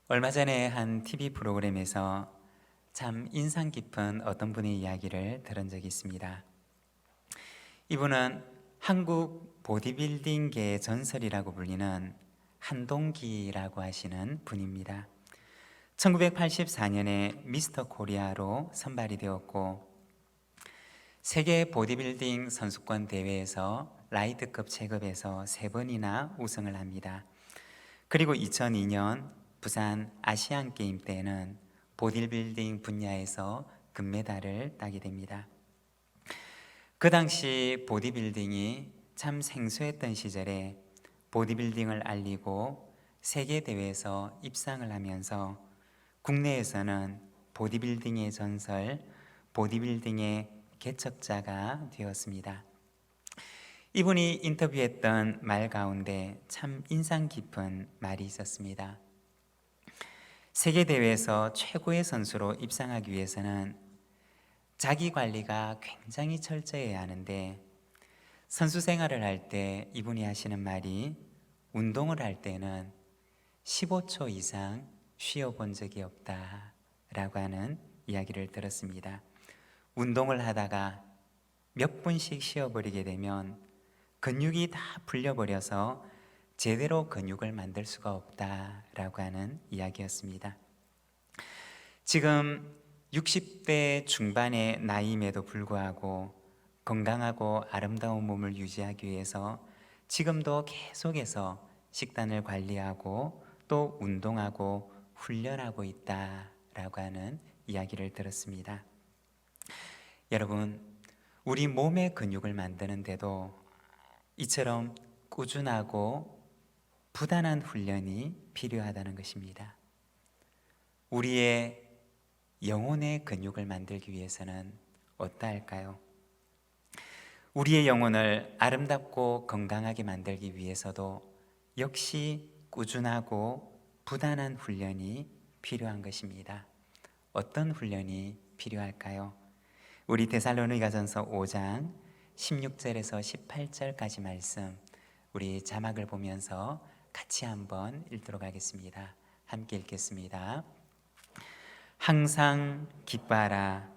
얼마 전에 한 TV 프로그램에서 참 인상 깊은 어떤 분의 이야기를 들은 적이 있습니다. 이분은 한국 보디빌딩계의 전설이라고 불리는 한동기라고 하시는 분입니다. 1984년에 미스터 코리아로 선발이 되었고 세계 보디빌딩 선수권 대회에서 라이트급 체급에서 3번이나 우승을 합니다. 그리고 2002년 부산 아시안 게임 때는 보디빌딩 분야에서 금메달을 따게 됩니다. 그 당시 보디빌딩이 참 생소했던 시절에 보디빌딩을 알리고 세계 대회에서 입상을 하면서 국내에서는 보디빌딩의 전설, 보디빌딩의 개척자가 되었습니다. 이분이 인터뷰했던 말 가운데 참 인상 깊은 말이 있었습니다. 세계대회에서 최고의 선수로 입상하기 위해서는 자기 관리가 굉장히 철저해야 하는데 선수 생활을 할 때 이분이 하시는 말이 운동을 할 때는 15초 이상 쉬어본 적이 없다라고 하는 이야기를 들었습니다. 운동을 하다가 몇 분씩 쉬어버리게 되면 근육이 다 풀려버려서 제대로 근육을 만들 수가 없다라고 하는 이야기였습니다. 지금 60대 중반의 나이임에도 불구하고 건강하고 아름다운 몸을 유지하기 위해서 지금도 계속해서 식단을 관리하고 또 운동하고 훈련하고 있다라고 하는 이야기를 들었습니다. 여러분, 우리 몸의 근육을 만드는데도 이처럼 꾸준하고 부단한 훈련이 필요하다는 것입니다. 우리의 영혼의 근육을 만들기 위해서는 어떠할까요? 우리의 영혼을 아름답고 건강하게 만들기 위해서도 역시 꾸준하고 부단한 훈련이 필요한 것입니다. 어떤 훈련이 필요할까요? 우리 데살로니가전서 5장 16절에서 18절까지 말씀, 우리 자막을 보면서 같이 한번 읽도록 하겠습니다. 함께 읽겠습니다. 항상 기뻐하라,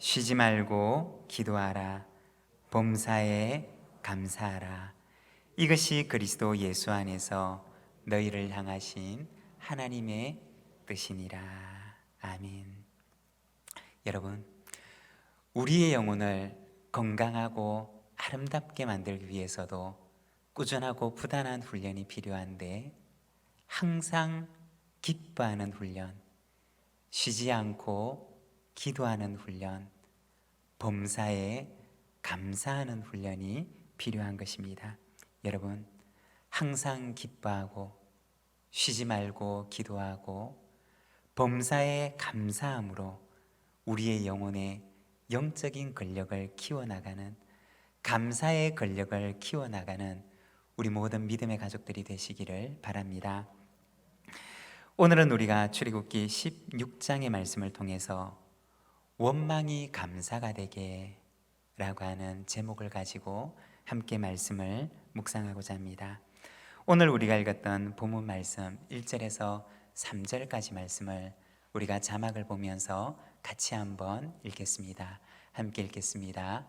쉬지 말고 기도하라, 범사에 감사하라. 이것이 그리스도 예수 안에서 너희를 향하신 하나님의 뜻이니라. 아멘. 여러분, 우리의 영혼을 건강하고 아름답게 만들기 위해서도 꾸준하고 부단한 훈련이 필요한데 항상 기뻐하는 훈련, 쉬지 않고 기도하는 훈련, 범사에 감사하는 훈련이 필요한 것입니다. 여러분, 항상 기뻐하고 쉬지 말고 기도하고 범사에 감사함으로 우리의 영혼에 영적인 근력을 키워나가는, 감사의 근력을 키워나가는 우리 모든 믿음의 가족들이 되시기를 바랍니다. 오늘은 우리가 출애굽기 16장의 말씀을 통해서 원망이 감사가 되게 라고 하는 제목을 가지고 함께 말씀을 묵상하고자 합니다. 오늘 우리가 읽었던 본문 말씀 1절에서 3절까지 말씀을 우리가 자막을 보면서 같이 한번 읽겠습니다. 함께 읽겠습니다.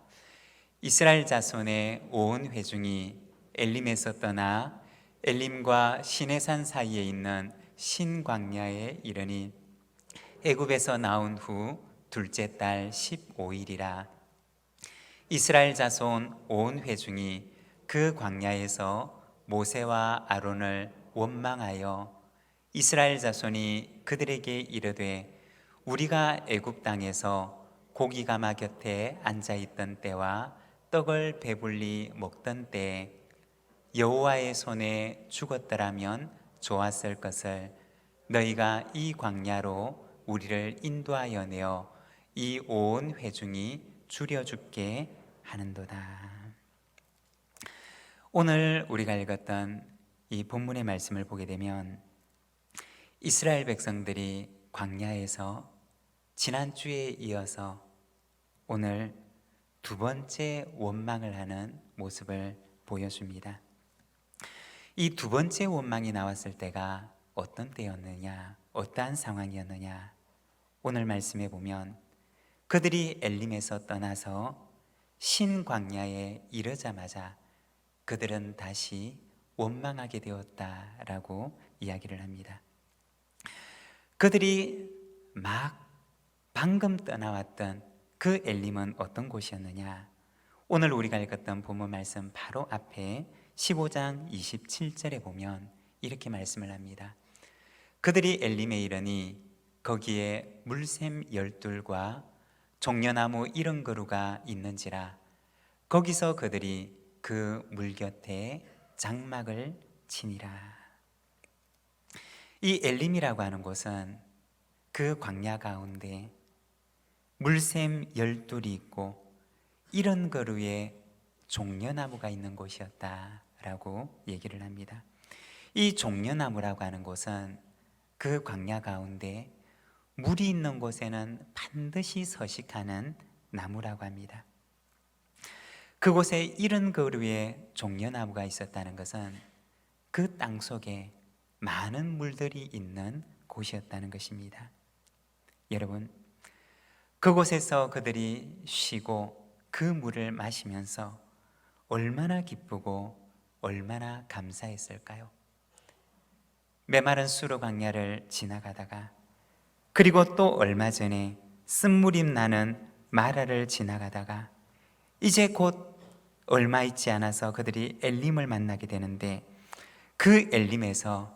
이스라엘 자손의 온 회중이 엘림에서 떠나 엘림과 시내산 사이에 있는 신광야에 이르니 애굽에서 나온 후 둘째 달 15일이라. 이스라엘 자손 온 회중이 그 광야에서 모세와 아론을 원망하여 이스라엘 자손이 그들에게 이르되 우리가 애굽 땅에서 고기 가마 곁에 앉아 있던 때와 떡을 배불리 먹던 때에 여호와의 손에 죽었더라면 좋았을 것을 너희가 이 광야로 우리를 인도하여 내어 이 온 회중이 줄여 죽게 하는도다. 오늘 우리가 읽었던 이 본문의 말씀을 보게 되면 이스라엘 백성들이 광야에서 지난주에 이어서 오늘 두 번째 원망을 하는 모습을 보여줍니다. 이 두 번째 원망이 나왔을 때가 어떤 때였느냐, 어떠한 상황이었느냐. 오늘 말씀에 보면 그들이 엘림에서 떠나서 신광야에 이르자마자 그들은 다시 원망하게 되었다라고 이야기를 합니다. 그들이 막 방금 떠나왔던 그 엘림은 어떤 곳이었느냐? 오늘 우리가 읽었던 본문 말씀 바로 앞에 15장 27절에 보면 이렇게 말씀을 합니다. 그들이 엘림에 이르니 거기에 물샘 12과 종려나무 70그루가 있는지라 거기서 그들이 그 물 곁에 장막을 치니라. 이 엘림이라고 하는 곳은 그 광야 가운데 물샘 12이 있고 70그루의 종려나무가 있는 곳이었다라고 얘기를 합니다. 이 종려나무라고 하는 곳은 그 광야 가운데 물이 있는 곳에는 반드시 서식하는 나무라고 합니다. 그곳에 70그루의 종려나무가 있었다는 것은 그 땅 속에 많은 물들이 있는 곳이었다는 것입니다. 여러분, 그곳에서 그들이 쉬고 그 물을 마시면서 얼마나 기쁘고 얼마나 감사했을까요? 메마른 수르 광야를 지나가다가 그리고 또 얼마 전에 쓴물이 나는 마라를 지나가다가 이제 곧 얼마 있지 않아서 그들이 엘림을 만나게 되는데 그 엘림에서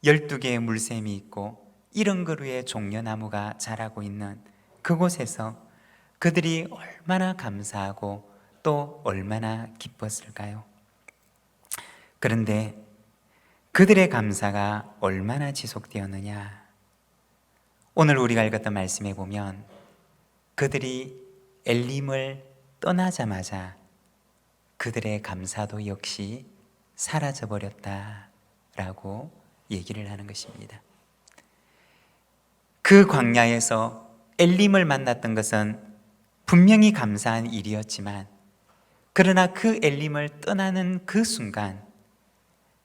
12개의 물샘이 있고 70그루의 종려나무가 자라고 있는 그곳에서 그들이 얼마나 감사하고 또 얼마나 기뻤을까요? 그런데 그들의 감사가 얼마나 지속되었느냐? 오늘 우리가 읽었던 말씀에 보면 그들이 엘림을 떠나자마자 그들의 감사도 역시 사라져버렸다라고 얘기를 하는 것입니다. 그 광야에서 엘림을 만났던 것은 분명히 감사한 일이었지만 그러나 그 엘림을 떠나는 그 순간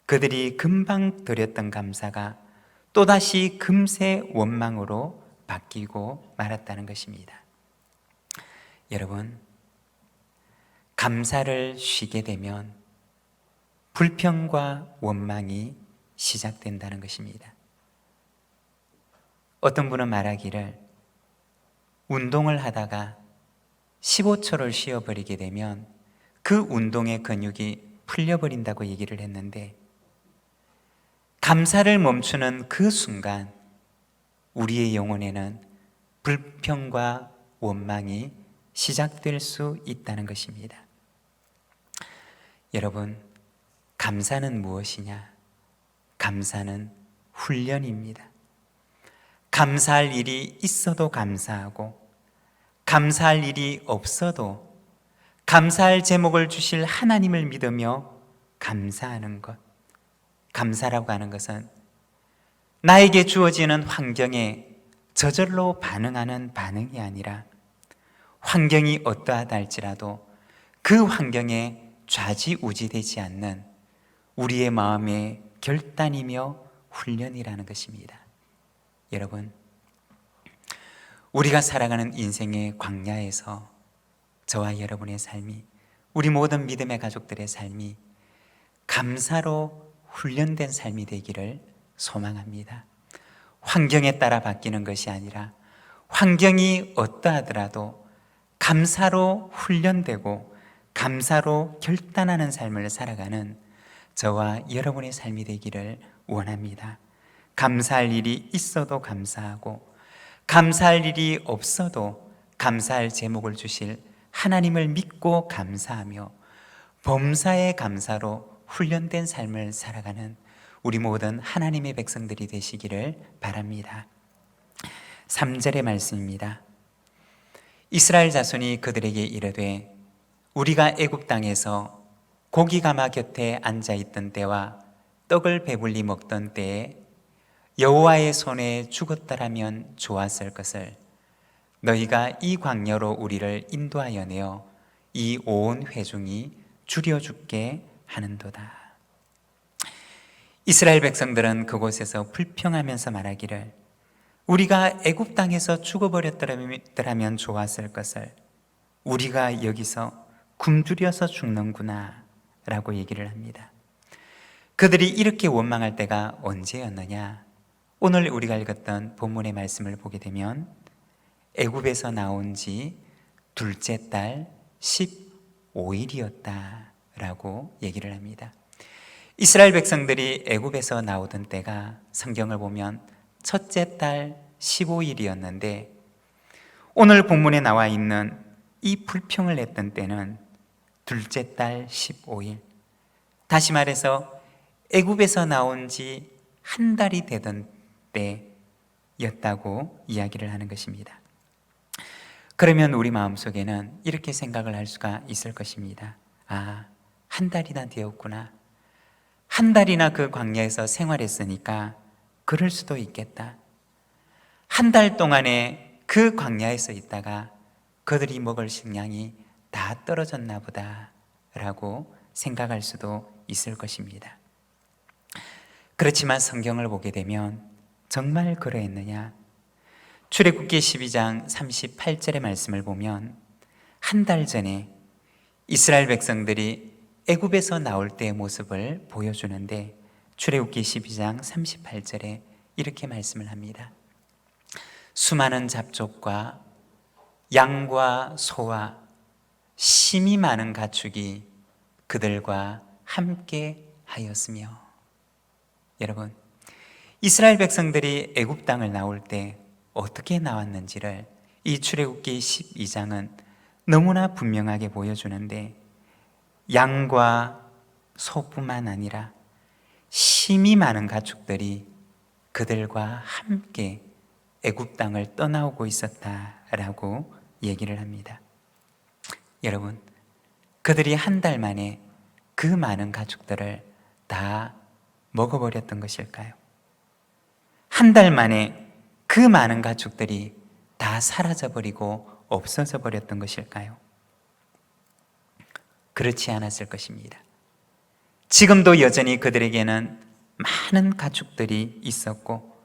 그들이 금방 드렸던 감사가 또다시 금세 원망으로 바뀌고 말았다는 것입니다. 여러분, 감사를 쉬게 되면 불평과 원망이 시작된다는 것입니다. 어떤 분은 말하기를 운동을 하다가 15초를 쉬어버리게 되면 그 운동의 근육이 풀려버린다고 얘기를 했는데 감사를 멈추는 그 순간 우리의 영혼에는 불평과 원망이 시작될 수 있다는 것입니다. 여러분, 감사는 무엇이냐? 감사는 훈련입니다. 감사할 일이 있어도 감사하고 감사할 일이 없어도 감사할 제목을 주실 하나님을 믿으며 감사하는 것. 감사라고 하는 것은 나에게 주어지는 환경에 저절로 반응하는 반응이 아니라 환경이 어떠하다 할지라도 그 환경에 좌지우지되지 않는 우리의 마음의 결단이며 훈련이라는 것입니다. 여러분, 우리가 살아가는 인생의 광야에서 저와 여러분의 삶이, 우리 모든 믿음의 가족들의 삶이 감사로 훈련된 삶이 되기를 소망합니다. 환경에 따라 바뀌는 것이 아니라 환경이 어떠하더라도 감사로 훈련되고 감사로 결단하는 삶을 살아가는 저와 여러분의 삶이 되기를 원합니다. 감사할 일이 있어도 감사하고 감사할 일이 없어도 감사할 제목을 주실 하나님을 믿고 감사하며 범사의 감사로 훈련된 삶을 살아가는 우리 모든 하나님의 백성들이 되시기를 바랍니다. 3절의 말씀입니다. 이스라엘 자손이 그들에게 이르되 우리가 애굽 땅에서 고기가마 곁에 앉아있던 때와 떡을 배불리 먹던 때에 여호와의 손에 죽었더라면 좋았을 것을 너희가 이 광야로 우리를 인도하여 내어 이 온 회중이 줄여 죽게 하는도다. 이스라엘 백성들은 그곳에서 불평하면서 말하기를 우리가 애굽 땅에서 죽어버렸더라면 좋았을 것을 우리가 여기서 굶주려서 죽는구나 라고 얘기를 합니다. 그들이 이렇게 원망할 때가 언제였느냐? 오늘 우리가 읽었던 본문의 말씀을 보게 되면 애굽에서 나온 지 둘째 달 15일이었다 라고 얘기를 합니다. 이스라엘 백성들이 애굽에서 나오던 때가 성경을 보면 첫째 달 15일이었는데 오늘 본문에 나와 있는 이 불평을 했던 때는 둘째 달 15일, 다시 말해서 애굽에서 나온 지 한 달이 되던 때였다고 이야기를 하는 것입니다. 그러면 우리 마음속에는 이렇게 생각을 할 수가 있을 것입니다. 아, 한 달이나 되었구나. 한 달이나 그 광야에서 생활했으니까 그럴 수도 있겠다. 한 달 동안에 그 광야에서 있다가 그들이 먹을 식량이 다 떨어졌나 보다 라고 생각할 수도 있을 것입니다. 그렇지만 성경을 보게 되면 정말 그러했느냐? 출애굽기 12장 38절의 말씀을 보면 한 달 전에 이스라엘 백성들이 애굽에서 나올 때의 모습을 보여주는데 출애굽기 12장 38절에 이렇게 말씀을 합니다. 수많은 잡족과 양과 소와 심이 많은 가축이 그들과 함께 하였으며. 여러분, 이스라엘 백성들이 애굽 땅을 나올 때 어떻게 나왔는지를 이 출애굽기 12장은 너무나 분명하게 보여주는데 양과 소뿐만 아니라 심이 많은 가축들이 그들과 함께 애굽 땅을 떠나오고 있었다라고 얘기를 합니다. 여러분, 그들이 한 달 만에 그 많은 가축들을 다 먹어버렸던 것일까요? 한 달 만에 그 많은 가축들이 다 사라져버리고 없어져 버렸던 것일까요? 그렇지 않았을 것입니다. 지금도 여전히 그들에게는 많은 가축들이 있었고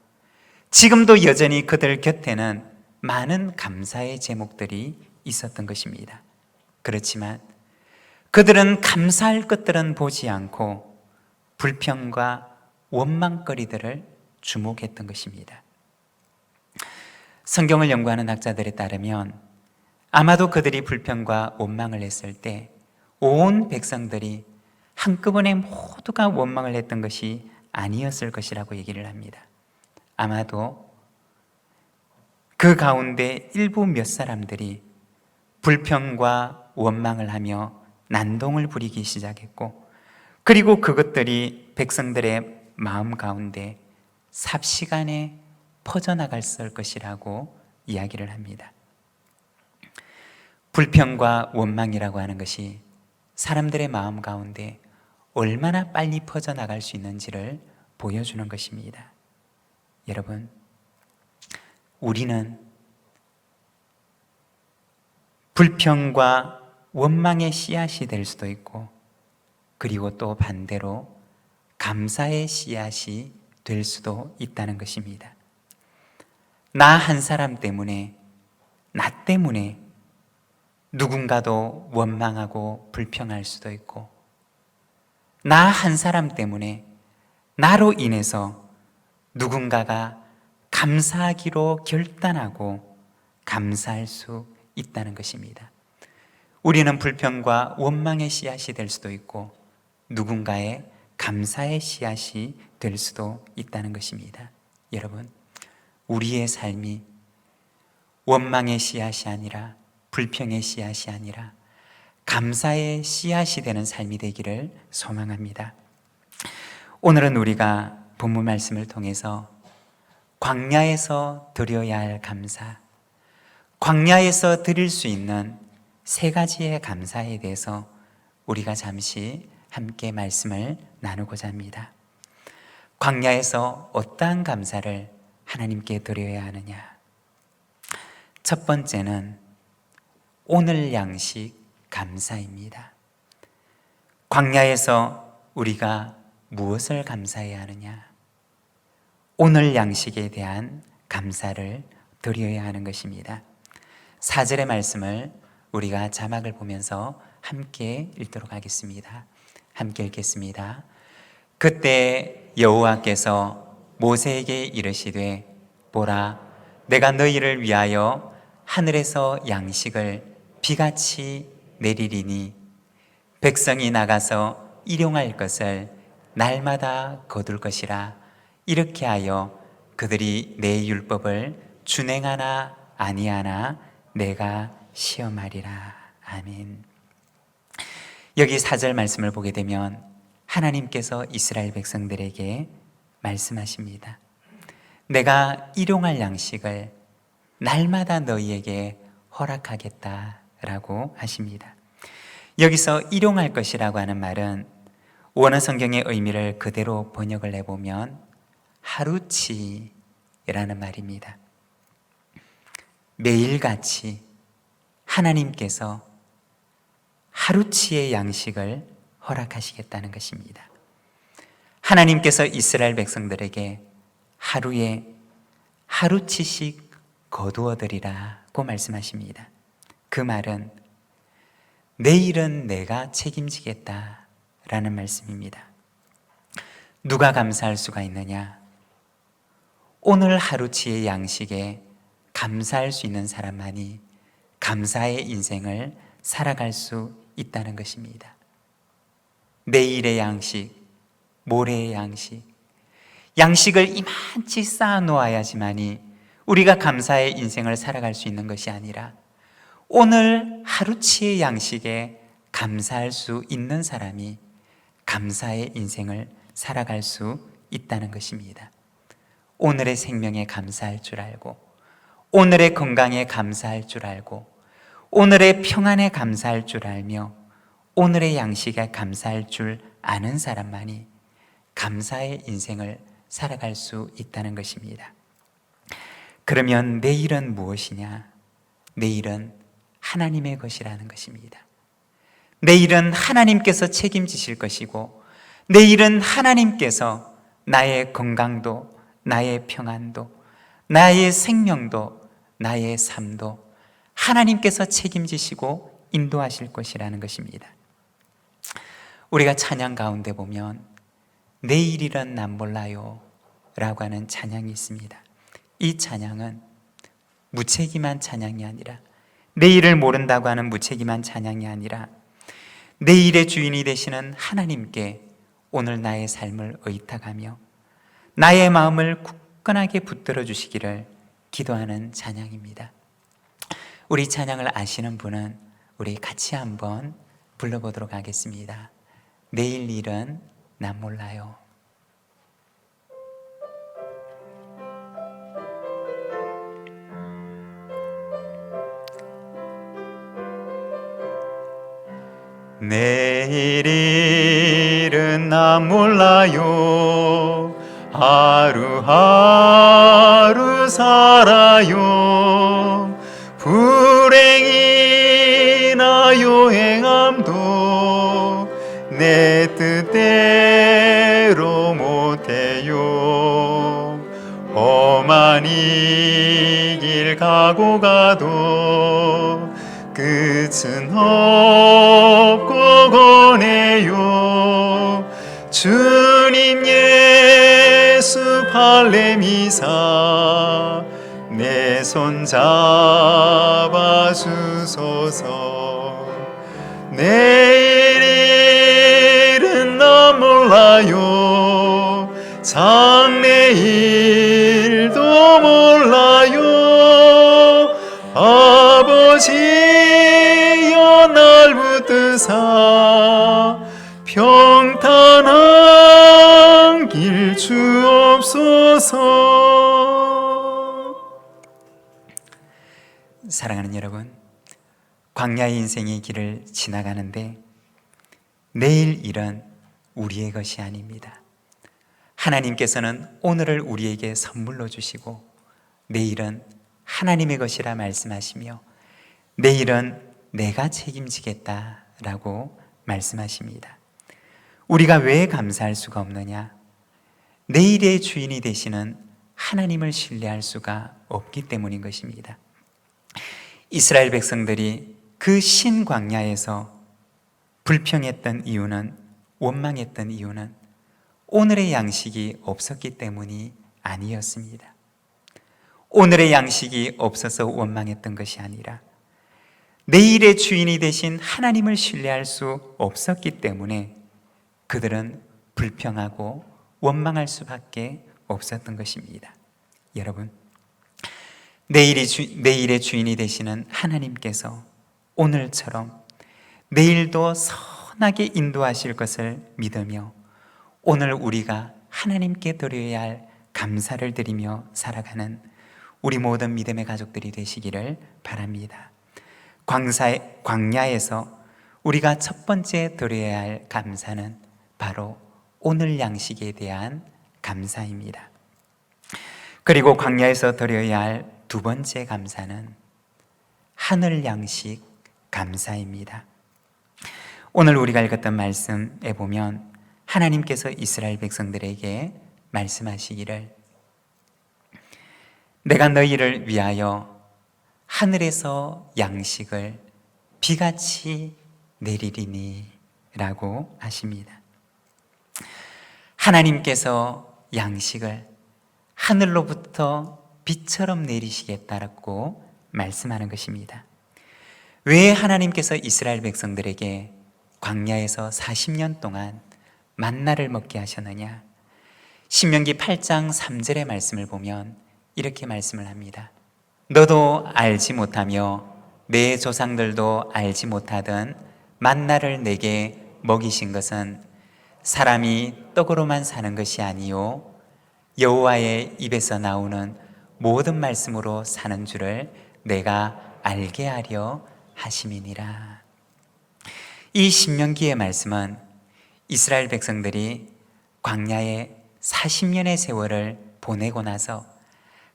지금도 여전히 그들 곁에는 많은 감사의 제목들이 있었던 것입니다. 그렇지만 그들은 감사할 것들은 보지 않고 불평과 원망거리들을 주목했던 것입니다. 성경을 연구하는 학자들에 따르면 아마도 그들이 불평과 원망을 했을 때 온 백성들이 한꺼번에 모두가 원망을 했던 것이 아니었을 것이라고 얘기를 합니다. 아마도 그 가운데 일부 몇 사람들이 불평과 원망을 하며 난동을 부리기 시작했고 그리고 그것들이 백성들의 마음 가운데 삽시간에 퍼져나갔을 것이라고 이야기를 합니다. 불평과 원망이라고 하는 것이 사람들의 마음 가운데 얼마나 빨리 퍼져나갈 수 있는지를 보여주는 것입니다. 여러분, 우리는 불평과 원망의 씨앗이 될 수도 있고 그리고 또 반대로 감사의 씨앗이 될 수도 있다는 것입니다. 나 한 사람 때문에, 나 때문에 누군가도 원망하고 불평할 수도 있고 나 한 사람 때문에 나로 인해서 누군가가 감사하기로 결단하고 감사할 수 있다는 것입니다. 우리는 불평과 원망의 씨앗이 될 수도 있고 누군가의 감사의 씨앗이 될 수도 있다는 것입니다. 여러분, 우리의 삶이 원망의 씨앗이 아니라 불평의 씨앗이 아니라 감사의 씨앗이 되는 삶이 되기를 소망합니다. 오늘은 우리가 본문 말씀을 통해서 광야에서 드려야 할 감사, 광야에서 드릴 수 있는 세 가지의 감사에 대해서 우리가 잠시 함께 말씀을 나누고자 합니다. 광야에서 어떠한 감사를 하나님께 드려야 하느냐? 첫 번째는 오늘 양식 감사입니다. 광야에서 우리가 무엇을 감사해야 하느냐? 오늘 양식에 대한 감사를 드려야 하는 것입니다. 4절의 말씀을 우리가 자막을 보면서 함께 읽도록 하겠습니다. 함께 읽겠습니다. 그때 여호와께서 모세에게 이르시되 보라, 내가 너희를 위하여 하늘에서 양식을 비같이 내리리니 백성이 나가서 일용할 것을 날마다 거둘 것이라. 이렇게 하여 그들이 내 율법을 준행하나 아니하나 내가 시험하리라. 아멘. 여기 4절 말씀을 보게 되면 하나님께서 이스라엘 백성들에게 말씀하십니다. 내가 일용할 양식을 날마다 너희에게 허락하겠다라고 하십니다. 여기서 일용할 것이라고 하는 말은 원어 성경의 의미를 그대로 번역을 해보면 하루치라는 말입니다. 매일같이 하나님께서 하루치의 양식을 허락하시겠다는 것입니다. 하나님께서 이스라엘 백성들에게 하루에 하루치씩 거두어드리라고 말씀하십니다. 그 말은 내일은 내가 책임지겠다라는 말씀입니다. 누가 감사할 수가 있느냐? 오늘 하루치의 양식에 감사할 수 있는 사람만이 감사의 인생을 살아갈 수 있다는 것입니다. 내일의 양식, 모레의 양식, 양식을 이만치 쌓아 놓아야지만이 우리가 감사의 인생을 살아갈 수 있는 것이 아니라 오늘 하루치의 양식에 감사할 수 있는 사람이 감사의 인생을 살아갈 수 있다는 것입니다. 오늘의 생명에 감사할 줄 알고, 오늘의 건강에 감사할 줄 알고, 오늘의 평안에 감사할 줄 알며 오늘의 양식에 감사할 줄 아는 사람만이 감사의 인생을 살아갈 수 있다는 것입니다. 그러면 내일은 무엇이냐? 내일은 하나님의 것이라는 것입니다. 내일은 하나님께서 책임지실 것이고, 내일은 하나님께서 나의 건강도, 나의 평안도, 나의 생명도, 나의 삶도 하나님께서 책임지시고 인도하실 것이라는 것입니다. 우리가 찬양 가운데 보면 내일이란 난 몰라요 라고 하는 찬양이 있습니다. 이 찬양은 무책임한 찬양이 아니라, 내일을 모른다고 하는 무책임한 찬양이 아니라 내일의 주인이 되시는 하나님께 오늘 나의 삶을 의탁하며 나의 마음을 굳건하게 붙들어 주시기를 기도하는 찬양입니다. 우리 찬양을 아시는 분은 우리 같이 한번 불러보도록 하겠습니다. 내일 일은 난 몰라요. 내일 일은 난 몰라요. 하루하루 살아요. 불행이나 요행함도 내 뜻대로 못해요. 험한 이 길 가고 가도 끝은 없고 거네요. 주님 예수 발레미사 내 손 잡아주소서. 내일은 나 몰라요. 장래일도 몰라요. 아버지여 날 붙드사 평탄한 길 주옵소서. 사랑하는 여러분, 광야의 인생의 길을 지나가는데 내일 일은 우리의 것이 아닙니다. 하나님께서는 오늘을 우리에게 선물로 주시고 내일은 하나님의 것이라 말씀하시며 내일은 내가 책임지겠다라고 말씀하십니다. 우리가 왜 감사할 수가 없느냐? 내일의 주인이 되시는 하나님을 신뢰할 수가 없기 때문인 것입니다. 이스라엘 백성들이 그 신광야에서 불평했던 이유는, 원망했던 이유는 오늘의 양식이 없었기 때문이 아니었습니다. 오늘의 양식이 없어서 원망했던 것이 아니라 내일의 주인이 되신 하나님을 신뢰할 수 없었기 때문에 그들은 불평하고 원망할 수밖에 없었던 것입니다. 여러분, 내일의 주인이 되시는 하나님께서 오늘처럼 내일도 선하게 인도하실 것을 믿으며 오늘 우리가 하나님께 드려야 할 감사를 드리며 살아가는 우리 모든 믿음의 가족들이 되시기를 바랍니다. 광야에서 우리가 첫 번째 드려야 할 감사는 바로 오늘 양식에 대한 감사입니다. 그리고 광야에서 드려야 할 두 번째 감사는 하늘 양식 감사입니다. 오늘 우리가 읽었던 말씀에 보면 하나님께서 이스라엘 백성들에게 말씀하시기를 내가 너희를 위하여 하늘에서 양식을 비같이 내리리니 라고 하십니다. 하나님께서 양식을 하늘로부터 비처럼 내리시겠다라고 말씀하는 것입니다. 왜 하나님께서 이스라엘 백성들에게 광야에서 40년 동안 만나를 먹게 하셨느냐? 신명기 8장 3절의 말씀을 보면 이렇게 말씀을 합니다. 너도 알지 못하며 내 조상들도 알지 못하던 만나를 내게 먹이신 것은 사람이 떡으로만 사는 것이 아니요 여호와의 입에서 나오는 모든 말씀으로 사는 줄을 내가 알게 하려 하심이니라. 이 신명기의 말씀은 이스라엘 백성들이 광야에 40년의 세월을 보내고 나서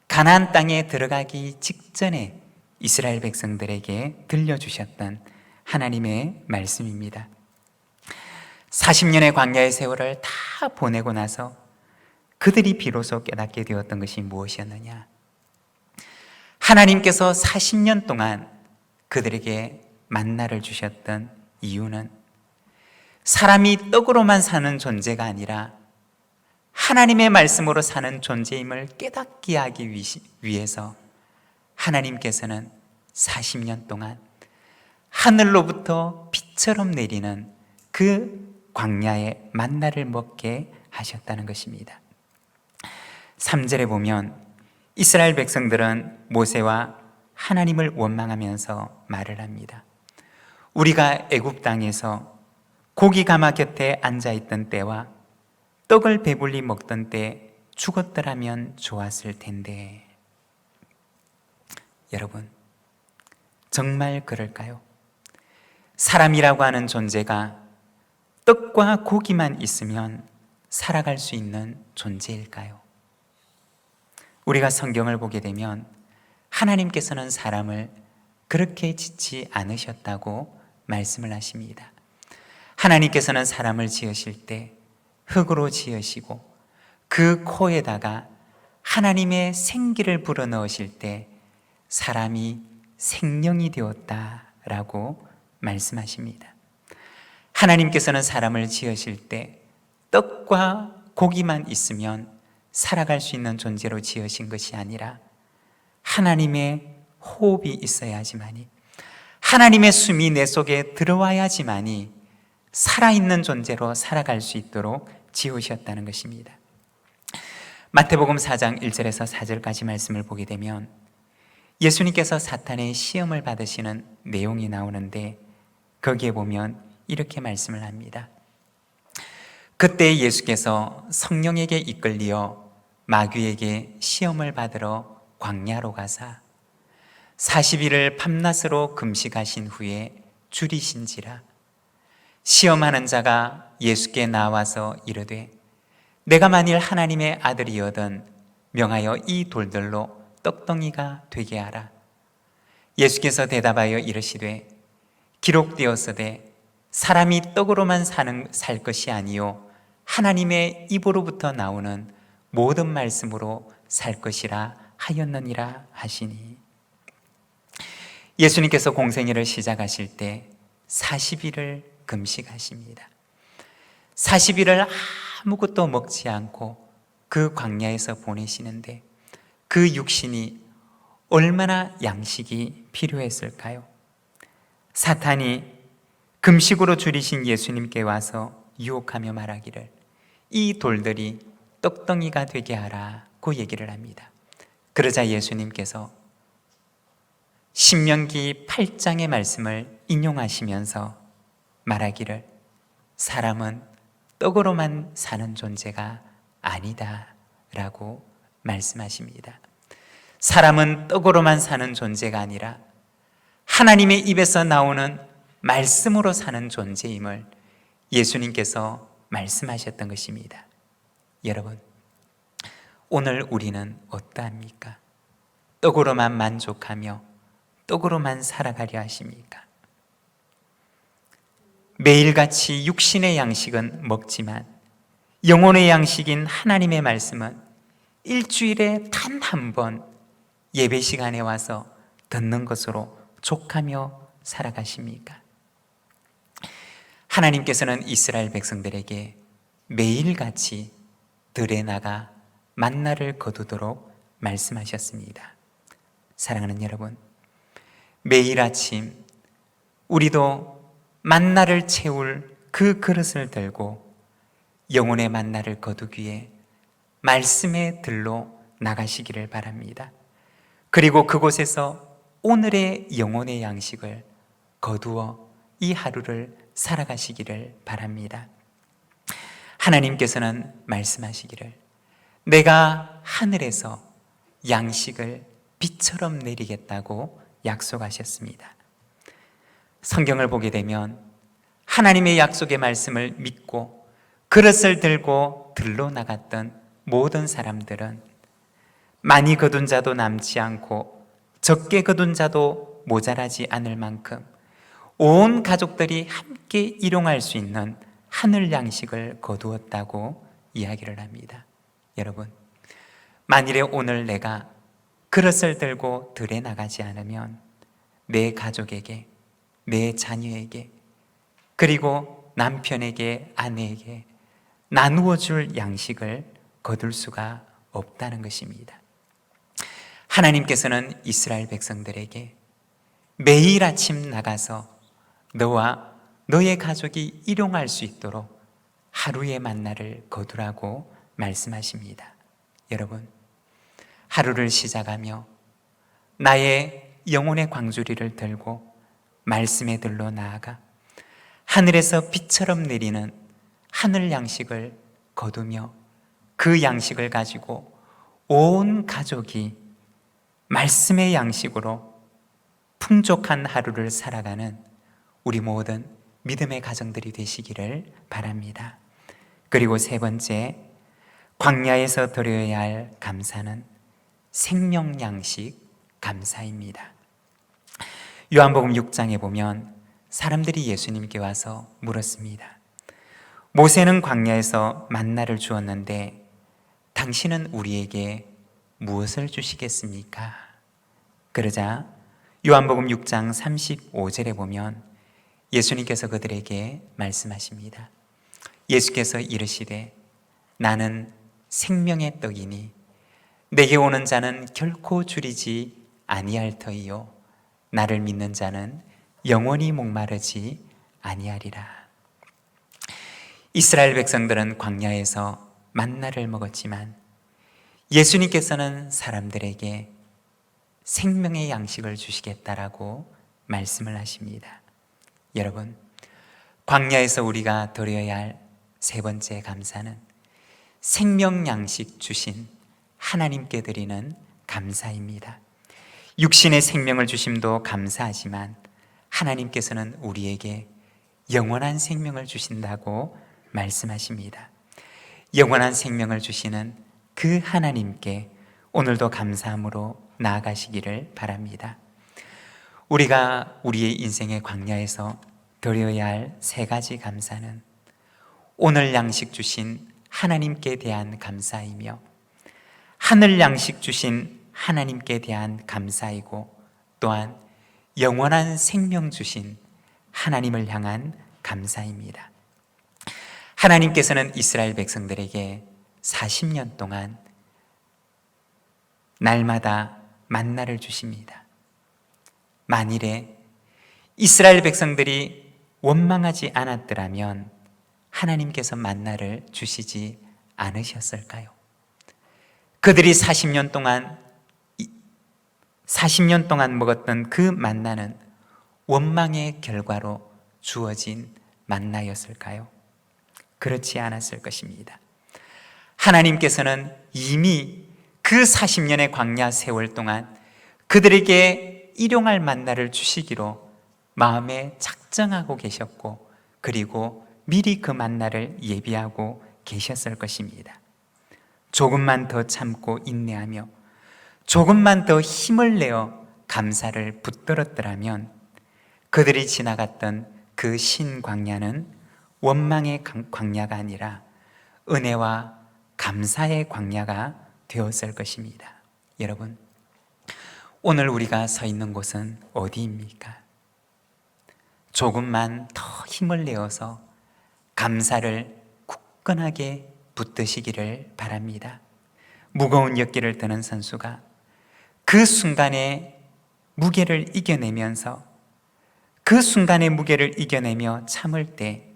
가나안 땅에 들어가기 직전에 이스라엘 백성들에게 들려주셨던 하나님의 말씀입니다. 40년의 광야의 세월을 다 보내고 나서 그들이 비로소 깨닫게 되었던 것이 무엇이었느냐? 하나님께서 40년 동안 그들에게 만나를 주셨던 이유는 사람이 떡으로만 사는 존재가 아니라 하나님의 말씀으로 사는 존재임을 깨닫게 하기 위해서 하나님께서는 40년 동안 하늘로부터 비처럼 내리는 그 광야의 만나를 먹게 하셨다는 것입니다. 3절에 보면 이스라엘 백성들은 모세와 하나님을 원망하면서 말을 합니다. 우리가 애굽 땅에서 고기 가마 곁에 앉아있던 때와 떡을 배불리 먹던 때 죽었더라면 좋았을 텐데. 여러분, 정말 그럴까요? 사람이라고 하는 존재가 떡과 고기만 있으면 살아갈 수 있는 존재일까요? 우리가 성경을 보게 되면 하나님께서는 사람을 그렇게 짓지 않으셨다고 말씀을 하십니다. 하나님께서는 사람을 지으실 때 흙으로 지으시고 그 코에다가 하나님의 생기를 불어넣으실 때 사람이 생명이 되었다라고 말씀하십니다. 하나님께서는 사람을 지으실 때 떡과 고기만 있으면 살아갈 수 있는 존재로 지으신 것이 아니라 하나님의 호흡이 있어야지만이, 하나님의 숨이 내 속에 들어와야지만이 살아있는 존재로 살아갈 수 있도록 지으셨다는 것입니다. 마태복음 4장 1절에서 4절까지 말씀을 보게 되면 예수님께서 사탄의 시험을 받으시는 내용이 나오는데 거기에 보면 이렇게 말씀을 합니다. 그때 예수께서 성령에게 이끌리어 마귀에게 시험을 받으러 광야로 가사 40일을 밤낮으로 금식하신 후에 줄이신지라. 시험하는 자가 예수께 나와서 이르되 내가 만일 하나님의 아들이거든 명하여 이 돌들로 떡덩이가 되게 하라. 예수께서 대답하여 이르시되 기록되었으되 사람이 떡으로만 살 것이 아니요 하나님의 입으로부터 나오는 모든 말씀으로 살 것이라 하였느니라 하시니. 예수님께서 공생애를 시작하실 때 40일을 금식하십니다. 40일을 아무것도 먹지 않고 그 광야에서 보내시는데 그 육신이 얼마나 양식이 필요했을까요? 사탄이 금식으로 줄이신 예수님께 와서 유혹하며 말하기를 이 돌들이 떡덩이가 되게 하라고 얘기를 합니다. 그러자 예수님께서 신명기 8장의 말씀을 인용하시면서 말하기를 사람은 떡으로만 사는 존재가 아니다 라고 말씀하십니다. 사람은 떡으로만 사는 존재가 아니라 하나님의 입에서 나오는 말씀으로 사는 존재임을 예수님께서 말씀하셨던 것입니다. 여러분, 오늘 우리는 어떠합니까? 떡으로만 만족하며 떡으로만 살아가려 하십니까? 매일같이 육신의 양식은 먹지만 영혼의 양식인 하나님의 말씀은 일주일에 단 한 번 예배 시간에 와서 듣는 것으로 족하며 살아가십니까? 하나님께서는 이스라엘 백성들에게 매일같이 들에 나가 만나를 거두도록 말씀하셨습니다. 사랑하는 여러분, 매일 아침 우리도 만나를 채울 그 그릇을 들고 영혼의 만나를 거두기 위해 말씀의 들로 나가시기를 바랍니다. 그리고 그곳에서 오늘의 영혼의 양식을 거두어 이 하루를 살아가시기를 바랍니다. 하나님께서는 말씀하시기를 내가 하늘에서 양식을 비처럼 내리겠다고 약속하셨습니다. 성경을 보게 되면 하나님의 약속의 말씀을 믿고 그릇을 들고 들러 나갔던 모든 사람들은 많이 거둔 자도 남지 않고 적게 거둔 자도 모자라지 않을 만큼 온 가족들이 함께 일용할 수 있는 하늘 양식을 거두었다고 이야기를 합니다. 여러분, 만일에 오늘 내가 그릇을 들고 들에 나가지 않으면 내 가족에게, 내 자녀에게, 그리고 남편에게, 아내에게 나누어 줄 양식을 거둘 수가 없다는 것입니다. 하나님께서는 이스라엘 백성들에게 매일 아침 나가서 너와 너의 가족이 일용할 수 있도록 하루의 만나를 거두라고 말씀하십니다. 여러분, 하루를 시작하며 나의 영혼의 광주리를 들고 말씀의 들로 나아가 하늘에서 비처럼 내리는 하늘 양식을 거두며 그 양식을 가지고 온 가족이 말씀의 양식으로 풍족한 하루를 살아가는 우리 모든 믿음의 가정들이 되시기를 바랍니다. 그리고 세 번째, 광야에서 드려야 할 감사는 생명 양식 감사입니다. 요한복음 6장에 보면 사람들이 예수님께 와서 물었습니다. 모세는 광야에서 만나를 주었는데 당신은 우리에게 무엇을 주시겠습니까? 그러자 요한복음 6장 35절에 보면 예수님께서 그들에게 말씀하십니다. 예수께서 이르시되 나는 생명의 떡이니 내게 오는 자는 결코 줄이지 아니할 터이요 나를 믿는 자는 영원히 목마르지 아니하리라. 이스라엘 백성들은 광야에서 만나를 먹었지만 예수님께서는 사람들에게 생명의 양식을 주시겠다라고 말씀을 하십니다. 여러분, 광야에서 우리가 드려야 할 세 번째 감사는 생명 양식 주신 하나님께 드리는 감사입니다. 육신의 생명을 주심도 감사하지만 하나님께서는 우리에게 영원한 생명을 주신다고 말씀하십니다. 영원한 생명을 주시는 그 하나님께 오늘도 감사함으로 나아가시기를 바랍니다. 우리가 우리의 인생의 광야에서 드려야 할 세 가지 감사는 오늘 양식 주신 하나님께 대한 감사이며 하늘 양식 주신 하나님께 대한 감사이고 또한 영원한 생명 주신 하나님을 향한 감사입니다. 하나님께서는 이스라엘 백성들에게 40년 동안 날마다 만나를 주십니다. 만일에 이스라엘 백성들이 원망하지 않았더라면 하나님께서 만나를 주시지 않으셨을까요? 그들이 40년 동안 먹었던 그 만나는 원망의 결과로 주어진 만나였을까요? 그렇지 않았을 것입니다. 하나님께서는 이미 그 40년의 광야 세월 동안 그들에게 일용할 만나를 주시기로 마음에 작정하고 계셨고 그리고 미리 그 만나를 예비하고 계셨을 것입니다. 조금만 더 참고 인내하며 조금만 더 힘을 내어 감사를 붙들었더라면 그들이 지나갔던 그 신광야는 원망의 광야가 아니라 은혜와 감사의 광야가 되었을 것입니다. 여러분, 오늘 우리가 서 있는 곳은 어디입니까? 조금만 더 힘을 내어서 감사를 굳건하게 붙드시기를 바랍니다. 무거운 엿길을 드는 선수가 그 순간의 무게를 이겨내면서 그 순간의 무게를 이겨내며 참을 때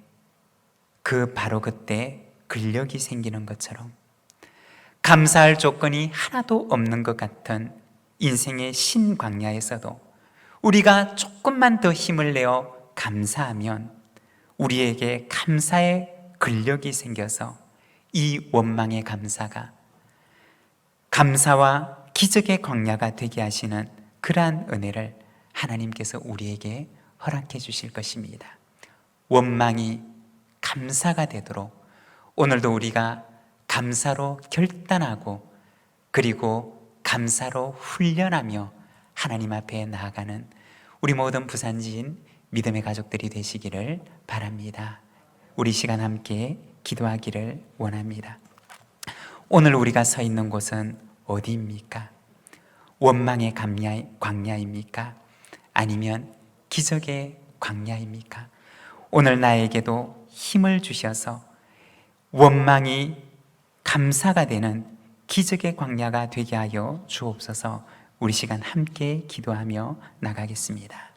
그 바로 그때 근력이 생기는 것처럼 감사할 조건이 하나도 없는 것 같은 인생의 신광야에서도 우리가 조금만 더 힘을 내어 감사하면 우리에게 감사의 근력이 생겨서 이 원망의 감사가 감사와 기적의 광야가 되게 하시는 그러한 은혜를 하나님께서 우리에게 허락해 주실 것입니다. 원망이 감사가 되도록 오늘도 우리가 감사로 결단하고 그리고 감사로 훈련하며 하나님 앞에 나아가는 우리 모든 부산지인 믿음의 가족들이 되시기를 바랍니다. 우리 시간 함께 기도하기를 원합니다. 오늘 우리가 서 있는 곳은 어디입니까? 원망의 광야입니까? 아니면 기적의 광야입니까? 오늘 나에게도 힘을 주셔서 원망이 감사가 되는 기적의 광야가 되게 하여 주옵소서. 우리 시간 함께 기도하며 나가겠습니다.